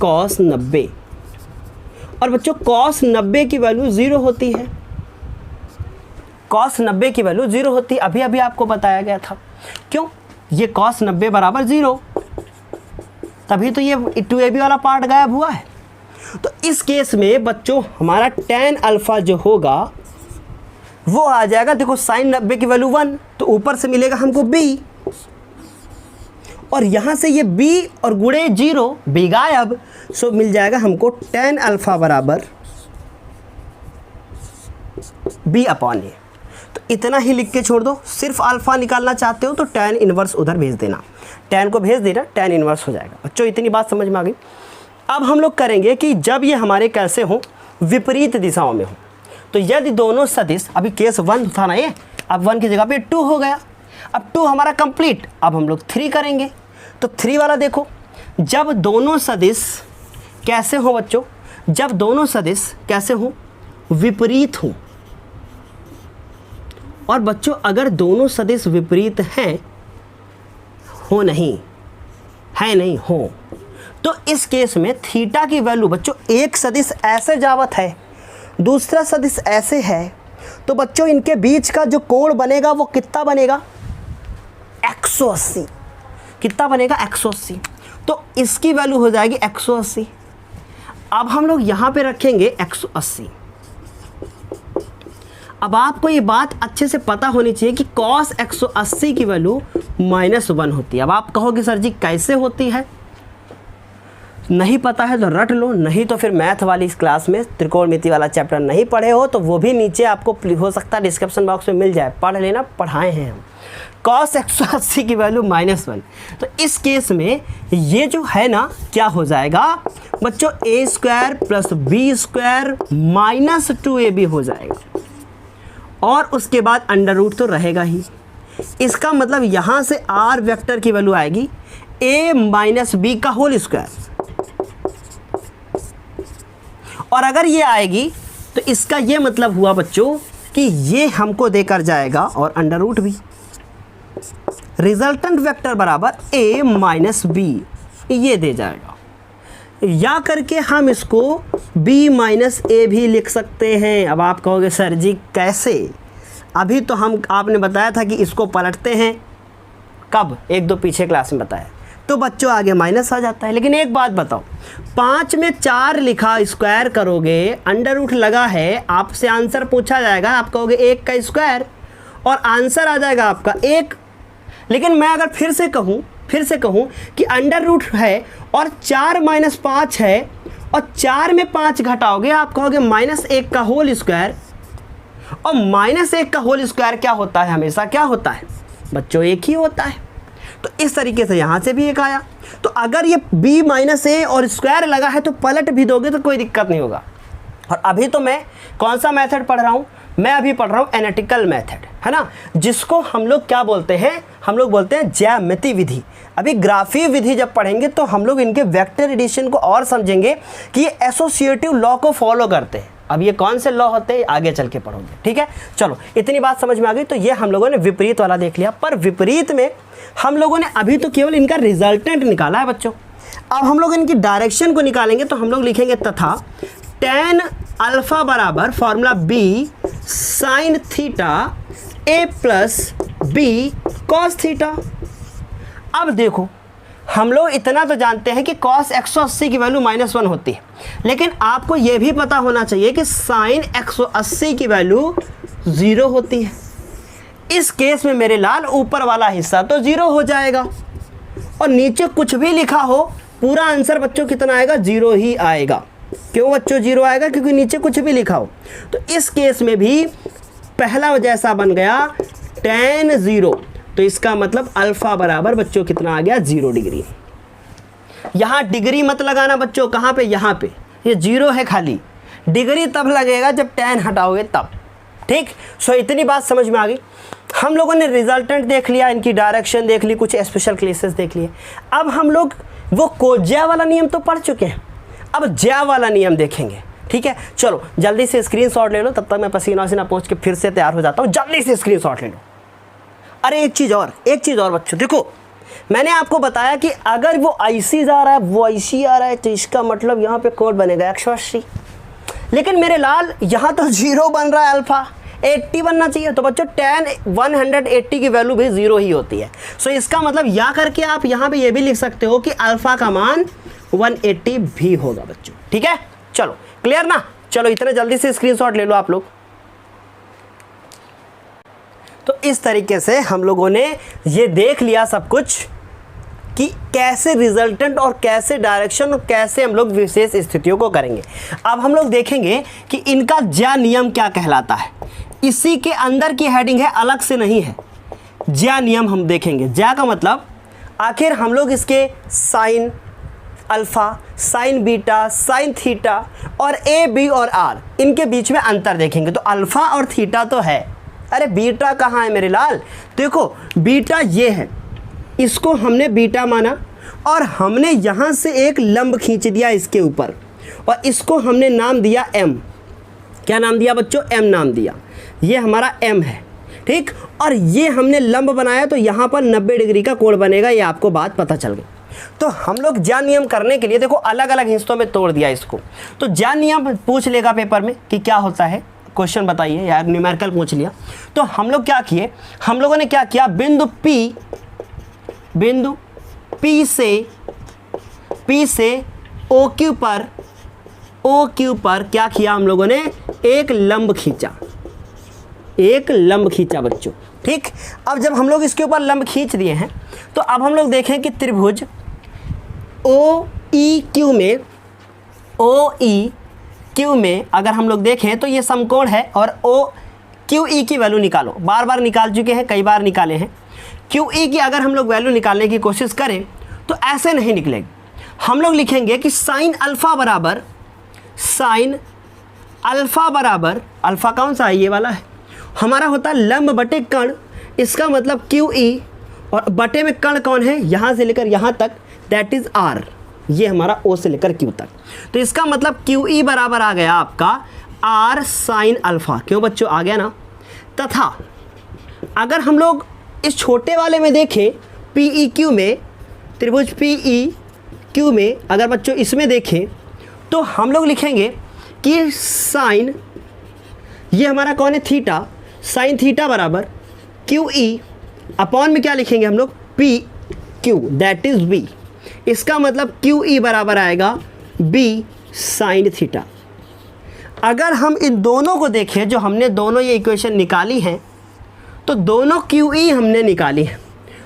कॉस 90। और बच्चों कॉस 90 की वैल्यू 0 होती है, कॉस 90 की वैल्यू 0 होती है, अभी आपको बताया गया था। क्यों, ये कॉस 90 बराबर 0, तभी तो ये 2ab वाला पार्ट गायब हुआ है। तो इस केस में बच्चों हमारा tan अल्फ़ा जो होगा वो आ जाएगा, देखो साइन 90 की वैल्यू 1, तो ऊपर से मिलेगा हमको b, और यहाँ से ये b और गुणे 0, b गायब, सो मिल जाएगा हमको tan अल्फ़ा बराबर b अपॉन a। तो इतना ही लिख के छोड़ दो। सिर्फ अल्फ़ा निकालना चाहते हो तो tan इनवर्स उधर भेज देना, tan को भेज देना, tan इनवर्स हो जाएगा। बच्चों इतनी बात समझ में आ गई। अब हम लोग करेंगे कि जब ये हमारे कैसे हो, विपरीत दिशाओं में हो, तो यदि दोनों सदिश, अभी केस 1 था ना ये, अब 1 की जगह पे 2 हो गया, अब 2 हमारा कंप्लीट। अब हम लोग 3 करेंगे, तो 3 वाला देखो, जब दोनों सदिश कैसे हो बच्चों, जब दोनों सदिश कैसे हो, विपरीत हो। और बच्चों अगर दोनों सदिश विपरीत हैं, हो नहीं, है नहीं, हो, तो इस केस में थीटा की वैल्यू बच्चों, एक सदिश ऐसे जावत है, दूसरा सदिश ऐसे है, तो बच्चों इनके बीच का जो कोण बनेगा वो कितना बनेगा, 180। कितना बनेगा, 180। तो इसकी वैल्यू हो जाएगी 180। अब हम लोग यहाँ पे रखेंगे 180। अब आपको ये बात अच्छे से पता होनी चाहिए कि cos 180 की वैल्यू -1 होती है। अब आप कहोगे सर जी कैसे होती है, नहीं पता है तो रट लो, नहीं तो फिर मैथ वाली इस क्लास में त्रिकोणमिति वाला चैप्टर नहीं पढ़े हो तो वो भी नीचे आपको हो सकता है डिस्क्रिप्शन बॉक्स में मिल जाए, पढ़ लेना, पढ़ाए हैं हम। cos 180 की वैल्यू -1, तो इस केस में ये जो है ना क्या हो जाएगा बच्चों, a² + b² - 2ab हो जाएगा, और उसके बाद अंडर रूट तो रहेगा ही। इसका मतलब यहाँ से r वेक्टर की वैल्यू आएगी a - b का होल स्क्वायर, और अगर ये आएगी तो इसका ये मतलब हुआ बच्चों कि ये हमको देकर जाएगा और अंडर रूट भी। रिजल्टेंट वेक्टर बराबर a - b ये दे जाएगा, या करके हम इसको b - a भी लिख सकते हैं। अब आप कहोगे सर जी कैसे, अभी तो आपने बताया था कि इसको पलटते हैं, कब, 1-2 पीछे क्लास में बताया, तो बच्चों आगे माइनस आ जाता है। लेकिन एक बात बताओ, 5 में 4 लिखा, स्क्वायर करोगे, अंडर रूट लगा है, आपसे आंसर पूछा जाएगा, आप कहोगे 1 का स्क्वायर, और आंसर आ जाएगा आपका 1। लेकिन मैं अगर फिर से कहूँ कि अंडर रूट है और 4 - 5 है, और 4 में 5 घटाओगे, आप कहोगे -1 का होल स्क्वायर, और -1 का होल स्क्वायर क्या होता है, हमेशा क्या होता है बच्चों, 1 ही होता है। तो इस तरीके से यहाँ से भी 1 आया। तो अगर ये b - a और स्क्वायर लगा है तो पलट भी दोगे तो कोई दिक्कत नहीं होगा। और अभी तो मैं कौन सा मेथड पढ़ रहा हूँ, मैं अभी पढ़ रहा हूँ एनालिटिकल मेथड, है ना, जिसको हम लोग क्या बोलते हैं, हम लोग बोलते हैं ज्यामिति विधि। अभी ग्राफीय विधि जब पढ़ेंगे तो हम लोग इनके वेक्टर एडिशन को और समझेंगे कि ये एसोसिएटिव लॉ को फॉलो करते हैं। अब ये कौन से लॉ होते हैं आगे चल के पढ़ोगे, ठीक है। चलो इतनी बात समझ में आ गई। तो ये हम लोगों ने विपरीत वाला देख लिया, पर विपरीत में हम लोगों ने अभी तो केवल इनका रिजल्टेंट निकाला है बच्चों। अब हम लोग इनकी डायरेक्शन को निकालेंगे। तो हम लोग लिखेंगे तथा tan अल्फा बराबर formula b sin theta a plus b cos theta. अब देखो हम लोग इतना तो जानते हैं कि cos 180 की वैल्यू -1 होती है, लेकिन आपको यह भी पता होना चाहिए कि sin 180 की वैल्यू 0 होती है। इस केस में मेरे लाल ऊपर वाला हिस्सा तो 0 हो जाएगा और नीचे कुछ भी लिखा हो पूरा आंसर बच्चों कितना आएगा, 0 ही आएगा। क्यों बच्चों 0 आएगा, क्योंकि नीचे कुछ भी लिखा हो। तो इस केस में भी पहला जैसा बन गया tan 0, तो इसका मतलब अल्फा बराबर बच्चों कितना आ गया, 0 डिग्री। यहाँ डिग्री मत लगाना बच्चों, कहाँ पे, यहाँ पे, ये 0 है खाली, डिग्री तब लगेगा जब tan हटाओगे तब, ठीक। सो इतनी बात समझ में आ गई। हम लोगों ने रिजल्टेंट देख लिया, इनकी डायरेक्शन देख ली, कुछ स्पेशल केसेस देख लिए। अब हम लोग वो कोज्या वाला नियम तो पढ़ चुके हैं, अब ज्या वाला नियम देखेंगे, ठीक है। चलो जल्दी से स्क्रीनशॉट ले लो, तब तक मैं पसीना वसीना पहुँच के फिर से तैयार हो जाता हूँ। जल्दी से स्क्रीनशॉट ले लो। अरे एक चीज़ और बच्चों, देखो मैंने आपको बताया कि अगर वो IC जा रहा है, वो IC आ रहा है, तो इसका मतलब यहाँ पे कोड बनेगा 180। लेकिन मेरे लाल यहाँ तो 0 बन रहा है, अल्फा 80 बनना चाहिए। तो बच्चों tan 180 की वैल्यू भी 0 ही होती है। सो इसका मतलब या करके आप यहाँ पे ये भी लिख सकते हो कि अल्फा का मान 180 भी होगा बच्चों, ठीक है। चलो क्लियर ना, चलो इतने जल्दी से स्क्रीनशॉट ले लो आप लोग। तो इस तरीके से हम लोगों ने ये देख लिया सब कुछ कि कैसे रिजल्टेंट और कैसे डायरेक्शन और कैसे हम लोग विशेष स्थितियों को करेंगे। अब हम लोग देखेंगे कि इनका ज्या नियम क्या कहलाता है। इसी के अंदर की हेडिंग है, अलग से नहीं है। ज्या नियम हम देखेंगे। ज्या का मतलब आखिर हम लोग इसके sine alpha, sign beta, sine theta और ए बी और आर इनके बीच में अंतर देखेंगे। तो अल्फ़ा और थीटा तो है, अरे बीटा कहाँ है मेरे लाल, देखो बीटा ये है, इसको हमने बीटा माना और हमने यहाँ से एक लंब खींच दिया इसके ऊपर और इसको हमने नाम दिया m। क्या नाम दिया बच्चों, m नाम दिया। ये हमारा m है, ठीक। और ये हमने लंब बनाया तो यहाँ पर 90 डिग्री का कोण बनेगा, ये आपको बात पता चल गई। तो हम लोग ज्या नियम करने के लिए देखो अलग अलग हिस्सों में तोड़ दिया इसको। तो ज्या नियम पूछ लेगा पेपर में कि क्या होता है, क्वेश्चन बताइए यार, न्यूमेरिकल पूछ लिया। तो हम लोग क्या किए, हम लोगों ने क्या किया, बिंदु P से OQ पर क्या किया हम लोगों ने, एक लंब खींचा बच्चों, ठीक। अब जब हम लोग इसके ऊपर लंब खींच दिए हैं तो अब हम लोग देखें कि त्रिभुज OEQ में अगर हम लोग देखें तो ये समकोण है और OQE की वैल्यू निकालो। बार बार निकाल चुके हैं, कई बार निकाले हैं। QE की अगर हम लोग वैल्यू निकालने की कोशिश करें तो ऐसे नहीं निकलेगी। हम लोग लिखेंगे कि साइन अल्फ़ा बराबर अल्फ़ा कौन सा है, ये वाला है हमारा, होता है लंब बटे कर्ण। इसका मतलब QE और बटे में कर्ण कौन है, यहाँ से लेकर यहाँ तक, दैट इज़ R। ये हमारा O से लेकर Q तक। तो इसका मतलब QE बराबर आ गया आपका R साइन अल्फ़ा। क्यों बच्चों, आ गया ना। तथा अगर हम लोग इस छोटे वाले में देखें PEQ में, त्रिभुज PEQ में अगर बच्चों इसमें देखें तो हम लोग लिखेंगे कि साइन, ये हमारा कौन है, थीटा, साइन थीटा बराबर QE अपॉन में क्या लिखेंगे हम लोग, PQ दैट इज़ B। इसका मतलब QE बराबर आएगा B साइन थीटा। अगर हम इन दोनों को देखें, जो हमने दोनों ये इक्वेशन निकाली हैं, तो दोनों QE हमने निकाली है,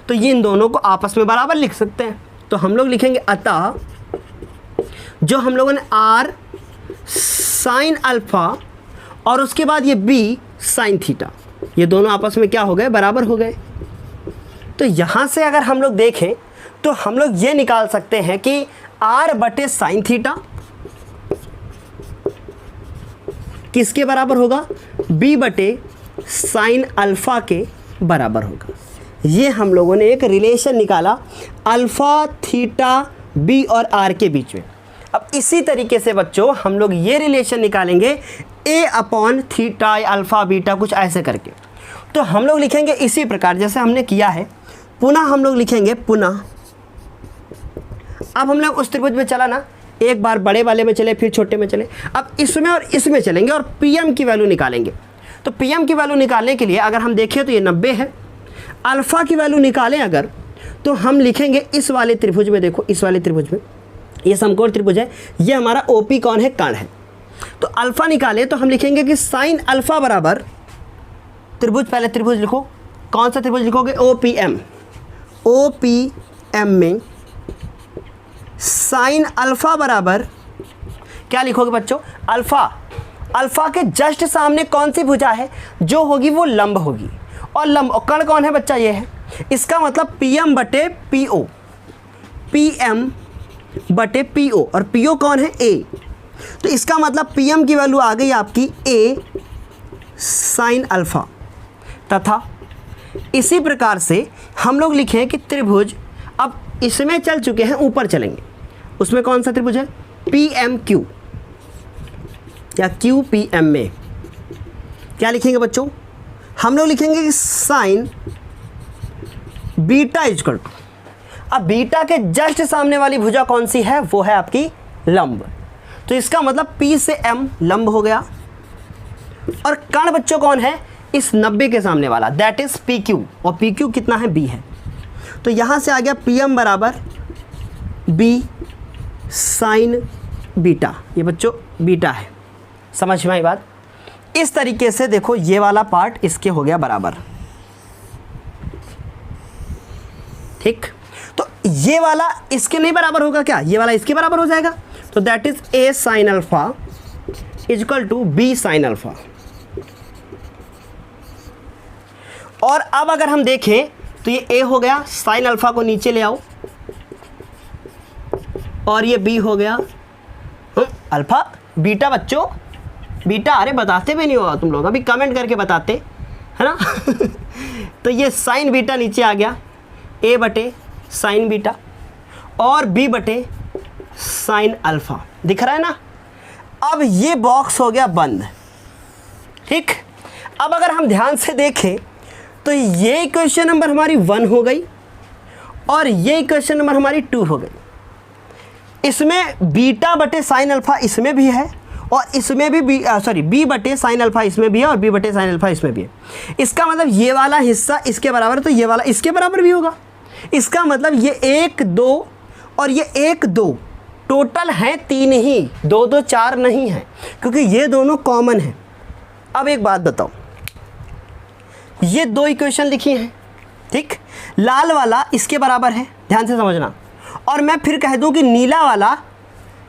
तो ये इन दोनों को आपस में बराबर लिख सकते हैं। तो हम लोग लिखेंगे अतः जो हम लोगों ने R साइन अल्फ़ा और उसके बाद ये B साइन थीटा, ये दोनों आपस में क्या हो गए, बराबर हो गए। तो यहाँ से अगर हम लोग देखें तो हम लोग ये निकाल सकते हैं कि r बटे साइन थीटा किसके बराबर होगा, b बटे साइन अल्फा के बराबर होगा। ये हम लोगों ने एक रिलेशन निकाला अल्फा थीटा b और r के बीच में। अब इसी तरीके से बच्चों हम लोग ये रिलेशन निकालेंगे a upon theta alpha beta, कुछ ऐसे करके। तो हम लोग लिखेंगे इसी प्रकार जैसे हमने किया है, पुनः हम लोग लिखेंगे पुनः। अब हम लोग उस त्रिभुज में चला ना, एक बार बड़े वाले में चले फिर छोटे में चले, अब इसमें और इसमें चलेंगे और pm की वैल्यू निकालेंगे। तो pm की वैल्यू निकालने के लिए अगर हम देखें तो ये 90 है, अल्फ़ा की वैल्यू निकालें अगर तो हम लिखेंगे इस वाले त्रिभुज में, देखो इस वाले त्रिभुज में, ये समकोण त्रिभुज है, ये हमारा OP कौन है, कर्ण है। तो अल्फ़ा निकालें तो हम लिखेंगे कि साइन अल्फ़ा बराबर त्रिभुज, पहले त्रिभुज लिखो, कौन सा त्रिभुज लिखोगे, OPM। OPM में साइन अल्फ़ा बराबर क्या लिखोगे बच्चों, अल्फ़ा। अल्फ़ा के जस्ट सामने कौन सी भुजा है, जो होगी वो लंब होगी, और लंब और कर्ण कौन है बच्चा, ये है। इसका मतलब PM बटे PO, PM बटे PO, और PO कौन है, A। तो इसका मतलब PM की वैल्यू आ गई आपकी A साइन अल्फ़ा। तथा इसी प्रकार से हम लोग लिखें कि त्रिभुज, अब इसमें चल चुके हैं, ऊपर चलेंगे, उसमें कौन सा त्रिभुज है, PMQ या QPM में क्या लिखेंगे बच्चों, हम लोग लिखेंगे कि साइन बीटा इक्वल टू, अब बीटा के जस्ट सामने वाली भुजा कौन सी है, वो है आपकी लंब। तो इसका मतलब P से M लंब हो गया, और कर्ण बच्चों कौन है, इस 90 के सामने वाला, दैट इज PQ, और PQ कितना है, B है। तो यहाँ से आ गया PM बराबर B साइन बीटा, ये बच्चों बीटा है, समझ में आई बात। इस तरीके से देखो ये वाला पार्ट इसके हो गया बराबर, ठीक। तो ये वाला इसके नहीं बराबर होगा क्या, ये वाला इसके बराबर हो जाएगा। तो that is A sine alpha equal to B sine alpha. और अब अगर हम देखें तो ये A हो गया, साइन अल्फा को नीचे ले आओ, और ये B हो गया अल्फा बीटा। बच्चों बीटा, अरे बताते भी नहीं होगा तुम लोग, अभी कमेंट करके बताते है ना। तो ये साइन बीटा नीचे आ गया, A बटे साइन बीटा और B बटे साइन अल्फा, दिख रहा है ना। अब ये बॉक्स हो गया बंद, ठीक। अब अगर हम ध्यान से देखें तो ये इक्वेशन नंबर हमारी 1 हो गई, और ये इक्वेशन नंबर हमारी 2 हो गई। इसमें बीटा बटे साइन अल्फा इसमें भी है, और इसमें भी B बटे साइन अल्फा इसमें भी है, और B बटे साइन अल्फा इसमें भी है। इसका मतलब ये वाला हिस्सा इसके बराबर है, तो ये वाला इसके बराबर भी होगा। इसका मतलब ये 1 2 और ये 1 2 टोटल हैं 3 ही, 2 2 4 नहीं है, क्योंकि ये दोनों कॉमन है। अब एक बात बताओ, ये 2 इक्वेशन लिखी हैं, ठीक। लाल वाला इसके बराबर है, ध्यान से समझना, और मैं फिर कह दूं कि नीला वाला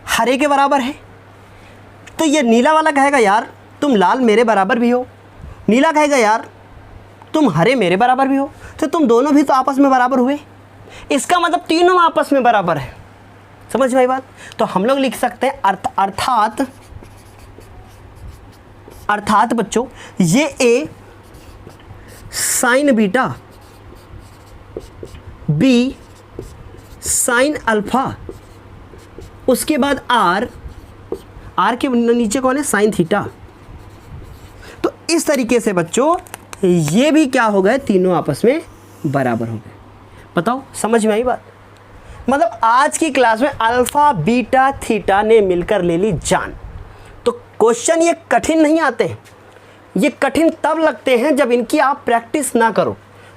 हरे के बराबर है। तो ये नीला वाला कहेगा यार तुम लाल मेरे बराबर भी हो, नीला कहेगा यार तुम हरे मेरे बराबर भी हो, तो तुम दोनों भी तो आपस में बराबर हुए। इसका मतलब तीनों आपस में बराबर है, समझ में आई बात। तो हम लोग लिख सकते हैं अर्थात बच्चों ये A sign beta, B sine alpha, उसके बाद R के नीचे कौन है, साइन थीटा। तो इस तरीके से बच्चों ये भी क्या हो गए, तीनों आपस में बराबर हो गए। बताओ समझ में आई बात। मतलब आज की क्लास में अल्फा बीटा थीटा ने मिलकर ले ली जान। तो क्वेश्चन ये कठिन नहीं आते, ये कठिन तब लगते हैं जब इनकी आप प्रैक्टिस ना करो।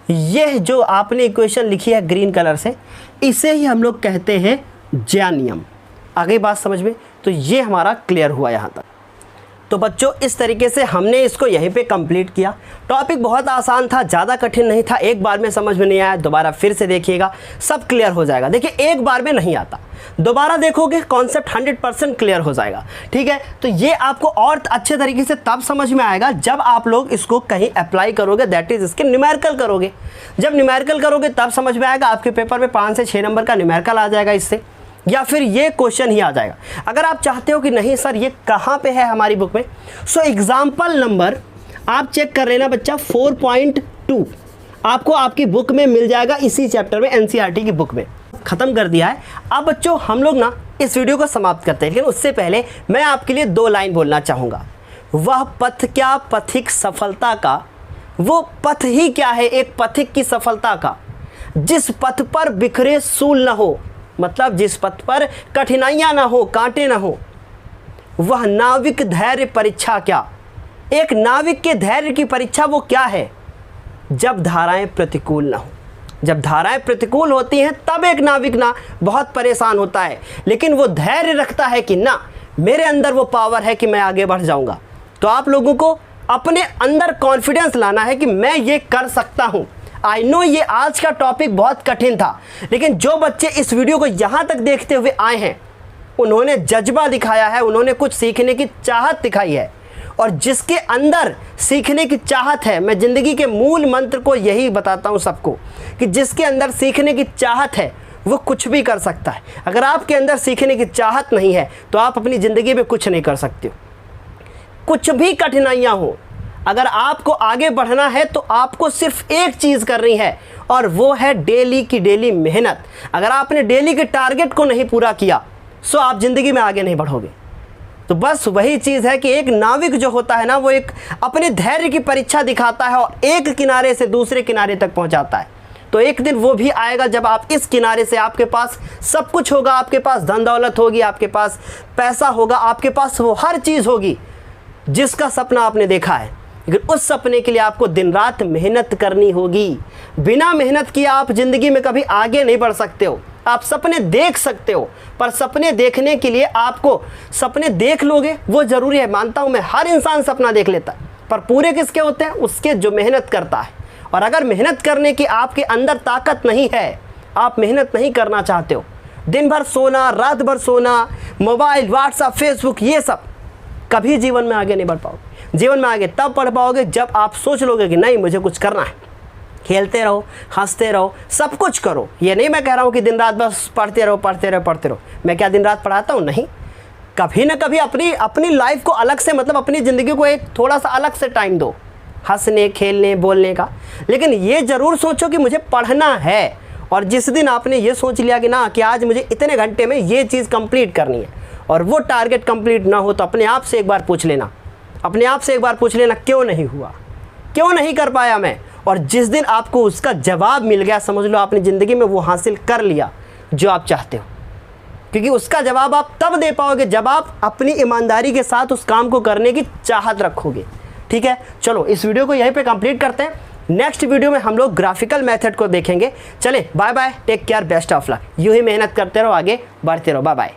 यह जो आपने इक्वेशन लिखी है ग्रीन कलर से, इसे ही हम लोग कहते हैं ज्या नियम। आ गई बात समझ में। तो ये हमारा क्लियर हुआ यहाँ तक। तो बच्चों इस तरीके से हमने इसको यहीं पे कंप्लीट किया। टॉपिक बहुत आसान था, ज़्यादा कठिन नहीं था। एक बार में समझ में नहीं आया दोबारा फिर से देखिएगा, सब क्लियर हो जाएगा। देखिए एक बार में नहीं आता, दोबारा देखोगे कॉन्सेप्ट 100% क्लियर हो जाएगा। ठीक है, तो ये आपको और अच्छे तरीके से तब समझ में आएगा जब आप लोग इसको कहीं अप्लाई करोगे, दैट इज इसके न्यूमेरिकल करोगे। जब न्यूमेरिकल करोगे तब समझ में आएगा। आपके पेपर में 5 से 6 नंबर का न्यूमेरिकल आ जाएगा इससे, या फिर ये क्वेश्चन ही आ जाएगा। अगर आप चाहते हो कि नहीं सर ये कहाँ पे है हमारी बुक में, सो एग्जाम्पल नंबर आप चेक कर लेना बच्चा 4.2 आपको आपकी बुक में मिल जाएगा, इसी चैप्टर में एनसीईआरटी की बुक में। ख़त्म कर दिया है। अब बच्चों हम लोग ना इस वीडियो को समाप्त करते हैं, लेकिन उससे पहले मैं आपके लिए 2 लाइन बोलना चाहूँगा। वह पथ क्या पथिक सफलता का, वो पथ ही क्या है एक पथिक की सफलता का, जिस पथ पर बिखरे सूल न हो, मतलब जिस पथ पर कठिनाइयाँ ना हो, कांटे ना हो। वह नाविक धैर्य परीक्षा क्या, एक नाविक के धैर्य की परीक्षा वो क्या है, जब धाराएं प्रतिकूल ना हो। जब धाराएं प्रतिकूल होती हैं तब एक नाविक ना बहुत परेशान होता है, लेकिन वो धैर्य रखता है कि ना मेरे अंदर वो पावर है कि मैं आगे बढ़ जाऊंगा। तो आप लोगों को अपने अंदर कॉन्फिडेंस लाना है कि मैं ये कर सकता हूँ। आई नो ये आज का टॉपिक बहुत कठिन था, लेकिन जो बच्चे इस वीडियो को यहाँ तक देखते हुए आए हैं उन्होंने जज्बा दिखाया है, उन्होंने कुछ सीखने की चाहत दिखाई है। और जिसके अंदर सीखने की चाहत है, मैं ज़िंदगी के मूल मंत्र को यही बताता हूँ सबको कि जिसके अंदर सीखने की चाहत है वो कुछ भी कर सकता है। अगर आपके अंदर सीखने की चाहत नहीं है तो आप अपनी ज़िंदगी में कुछ नहीं कर सकते हो। कुछ भी कठिनाइयाँ हो, अगर आपको आगे बढ़ना है तो आपको सिर्फ एक चीज़ करनी है, और वो है डेली की डेली मेहनत। अगर आपने डेली के टारगेट को नहीं पूरा किया सो आप ज़िंदगी में आगे नहीं बढ़ोगे। तो बस वही चीज़ है कि एक नाविक जो होता है ना वो एक अपने धैर्य की परीक्षा दिखाता है और एक किनारे से दूसरे किनारे तक पहुंचाता है। तो एक दिन वो भी आएगा जब आप इस किनारे से, आपके पास सब कुछ होगा, आपके पास धन दौलत होगी, आपके पास पैसा होगा, आपके पास वो हर चीज़ होगी जिसका सपना आपने देखा है। लेकिन उस सपने के लिए आपको दिन रात मेहनत करनी होगी। बिना मेहनत किए आप ज़िंदगी में कभी आगे नहीं बढ़ सकते हो। आप सपने देख सकते हो, पर सपने देखने के लिए आपको सपने देख लोगे वो ज़रूरी है। मानता हूँ मैं, हर इंसान सपना देख लेता है, पर पूरे किसके होते हैं, उसके जो मेहनत करता है। और अगर मेहनत करने की आपके अंदर ताकत नहीं है, आप मेहनत नहीं करना चाहते हो, दिन भर सोना, रात भर सोना, मोबाइल, व्हाट्सएप, फेसबुक, ये सब, कभी जीवन में आगे नहीं बढ़ पाओगे। जीवन में आगे तब बढ़ पाओगे जब आप सोच लोगे कि नहीं मुझे कुछ करना है। खेलते रहो, हंसते रहो, सब कुछ करो। ये नहीं मैं कह रहा हूँ कि दिन रात बस पढ़ते रहो पढ़ते रहो पढ़ते रहो। मैं क्या दिन रात पढ़ाता हूँ? नहीं, कभी ना कभी अपनी लाइफ को अलग से, मतलब अपनी ज़िंदगी को एक थोड़ा सा अलग से टाइम दो, हंसने, खेलने, बोलने का। लेकिन ये ज़रूर सोचो कि मुझे पढ़ना है। और जिस दिन आपने ये सोच लिया कि ना कि आज मुझे इतने घंटे में ये चीज़ कंप्लीट करनी है, और वो टारगेट कंप्लीट ना हो, तो अपने आप से एक बार पूछ लेना, अपने आप से एक बार पूछ लेना क्यों नहीं हुआ, क्यों नहीं कर पाया मैं। और जिस दिन आपको उसका जवाब मिल गया, समझ लो आपने ज़िंदगी में वो हासिल कर लिया जो आप चाहते हो। क्योंकि उसका जवाब आप तब दे पाओगे जब आप अपनी ईमानदारी के साथ उस काम को करने की चाहत रखोगे। ठीक है, चलो इस वीडियो को यहीं पे कंप्लीट करते हैं। नेक्स्ट वीडियो में हम लोग ग्राफिकल मेथड को देखेंगे। चले, bye bye, take care, best of luck. यूँ ही मेहनत करते रहो, आगे बढ़ते रहो। Bye bye.